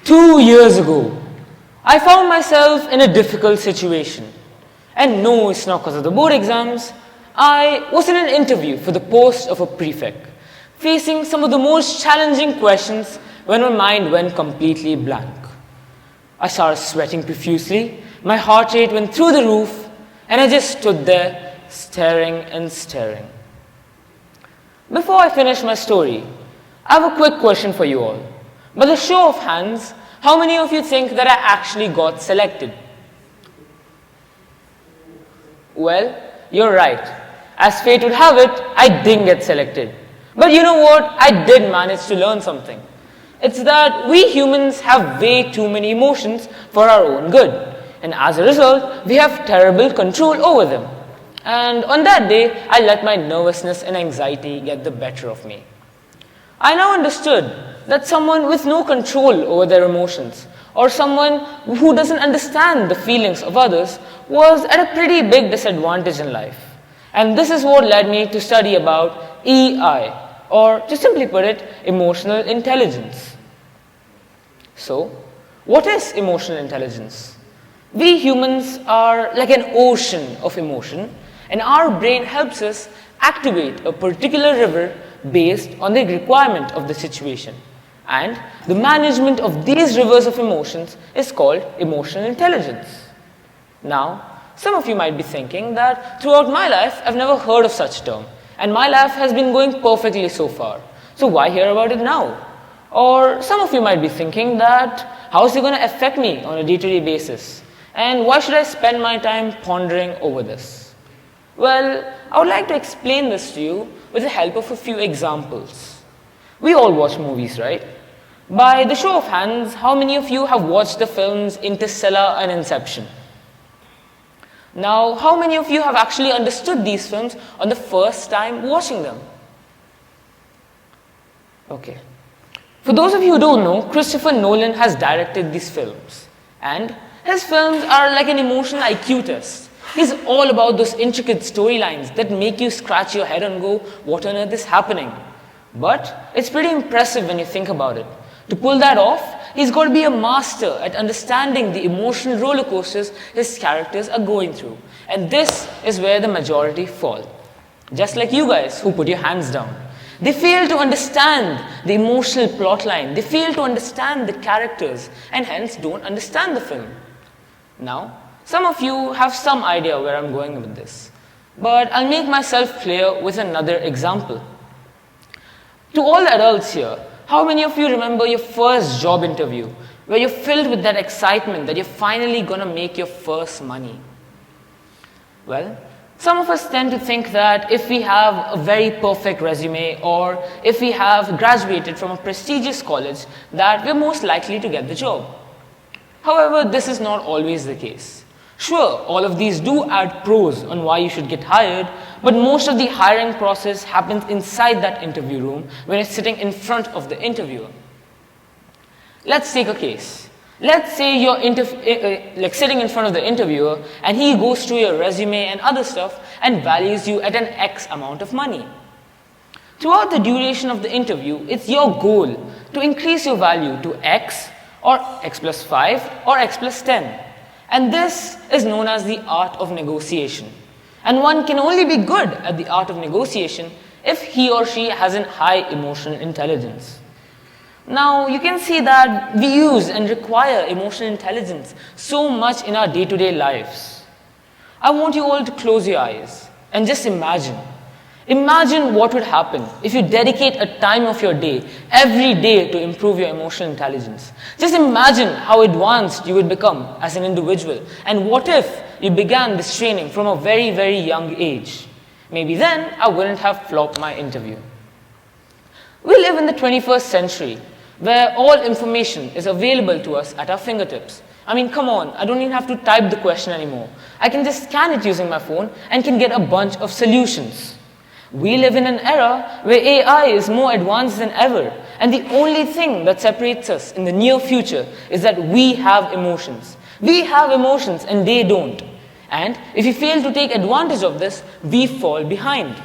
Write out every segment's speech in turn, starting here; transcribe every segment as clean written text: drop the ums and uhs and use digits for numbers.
2 years ago, I found myself in a difficult situation. And no, it's not because of the board exams. I was in an interview for the post of a prefect, facing some of the most challenging questions when my mind went completely blank. I started sweating profusely, my heart rate went through the roof, and I just stood there staring and staring. Before I finish my story, I have a quick question for you all. By the show of hands, how many of you think that I actually got selected? Well, you're right. As fate would have it, I didn't get selected. But you know what? I did manage to learn something. It's that we humans have way too many emotions for our own good. And as a result, we have terrible control over them. And on that day, I let my nervousness and anxiety get the better of me. I now understood that someone with no control over their emotions, or someone who doesn't understand the feelings of others, was at a pretty big disadvantage in life. And this is what led me to study about EI, or to simply put it, emotional intelligence. So, what is emotional intelligence? We humans are like an ocean of emotion, and our brain helps us activate a particular river based on the requirement of the situation. And the management of these rivers of emotions is called emotional intelligence. Now, some of you might be thinking that throughout my life, I've never heard of such a term, and my life has been going perfectly so far. So why hear about it now? Or some of you might be thinking that, how is it going to affect me on a day-to-day basis? And why should I spend my time pondering over this? Well, I would like to explain this to you with the help of a few examples. We all watch movies, right? By the show of hands, how many of you have watched the films Interstellar and Inception? Now, how many of you have actually understood these films on the first time watching them? Okay. For those of you who don't know, Christopher Nolan has directed these films. And his films are like an emotional IQ test. He's all about those intricate storylines that make you scratch your head and go, what on earth is happening? But it's pretty impressive when you think about it. To pull that off, he's got to be a master at understanding the emotional roller coasters his characters are going through. And this is where the majority fall. Just like you guys who put your hands down. They fail to understand the emotional plotline. They fail to understand the characters and hence don't understand the film. Now, some of you have some idea where I'm going with this. But I'll make myself clear with another example. To all the adults here, how many of you remember your first job interview where you're filled with that excitement that you're finally going to make your first money? Well, some of us tend to think that if we have a very perfect resume or if we have graduated from a prestigious college, that we're most likely to get the job. However, this is not always the case. Sure, all of these do add pros on why you should get hired, but most of the hiring process happens inside that interview room when it's sitting in front of the interviewer. Let's take a case. Let's say you're sitting in front of the interviewer and he goes through your resume and other stuff and values you at an X amount of money. Throughout the duration of the interview, it's your goal to increase your value to X or X plus 5 or X plus 10. And this is known as the art of negotiation. And one can only be good at the art of negotiation if he or she has a high emotional intelligence. Now, you can see that we use and require emotional intelligence so much in our day-to-day lives. I want you all to close your eyes and just imagine. Imagine what would happen if you dedicate a time of your day, every day, to improve your emotional intelligence. Just imagine how advanced you would become as an individual. And what if you began this training from a very, very young age? Maybe then I wouldn't have flopped my interview. We live in the 21st century, where all information is available to us at our fingertips. I mean, come on, I don't even have to type the question anymore. I can just scan it using my phone and can get a bunch of solutions. We live in an era where AI is more advanced than ever, and the only thing that separates us in the near future is that we have emotions. We have emotions and they don't. And if we fail to take advantage of this, we fall behind.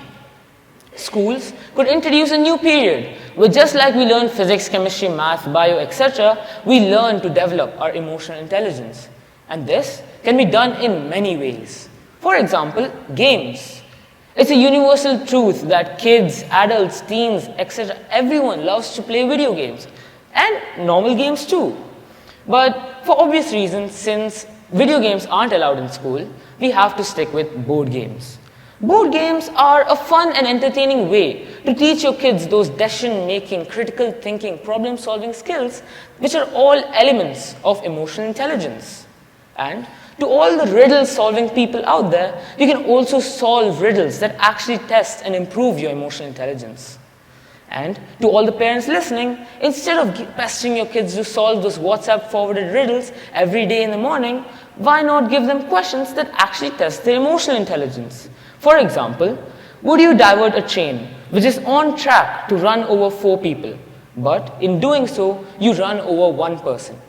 Schools could introduce a new period where just like we learn physics, chemistry, math, bio, etc., we learn to develop our emotional intelligence. And this can be done in many ways. For example, games. It's a universal truth that kids, adults, teens, etc., everyone loves to play video games. And normal games too. But for obvious reasons, since video games aren't allowed in school, we have to stick with board games. Board games are a fun and entertaining way to teach your kids those decision-making, critical thinking, problem-solving skills, which are all elements of emotional intelligence. And to all the riddle-solving people out there, you can also solve riddles that actually test and improve your emotional intelligence. And to all the parents listening, instead of pestering your kids to solve those WhatsApp-forwarded riddles every day in the morning, why not give them questions that actually test their emotional intelligence? For example, would you divert a train which is on track to run over 4 people, but in doing so, you run over 1 person?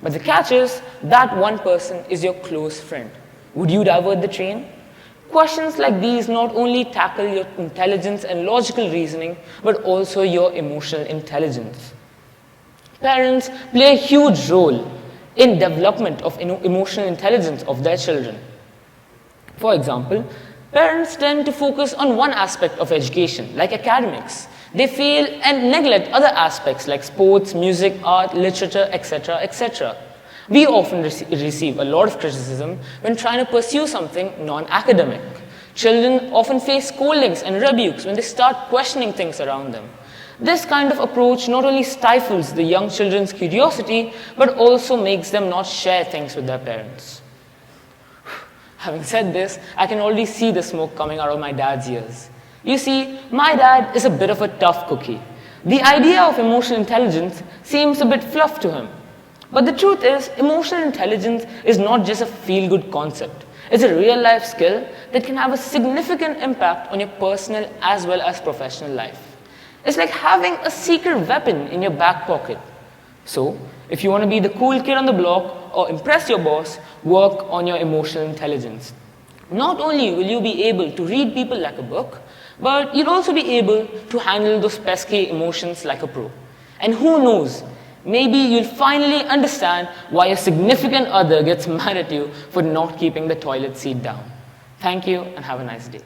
But the catch is, that 1 person is your close friend. Would you divert the train? Questions like these not only tackle your intelligence and logical reasoning, but also your emotional intelligence. Parents play a huge role in development of emotional intelligence of their children. For example, parents tend to focus on one aspect of education, like academics. They fail and neglect other aspects like sports, music, art, literature, etc., etc. We often receive a lot of criticism when trying to pursue something non-academic. Children often face scoldings and rebukes when they start questioning things around them. This kind of approach not only stifles the young children's curiosity, but also makes them not share things with their parents. Having said this, I can already see the smoke coming out of my dad's ears. You see, my dad is a bit of a tough cookie. The idea of emotional intelligence seems a bit fluff to him. But the truth is, emotional intelligence is not just a feel-good concept. It's a real-life skill that can have a significant impact on your personal as well as professional life. It's like having a secret weapon in your back pocket. So, if you want to be the cool kid on the block or impress your boss, work on your emotional intelligence. Not only will you be able to read people like a book, but you'll also be able to handle those pesky emotions like a pro. And who knows, maybe you'll finally understand why a significant other gets mad at you for not keeping the toilet seat down. Thank you and have a nice day.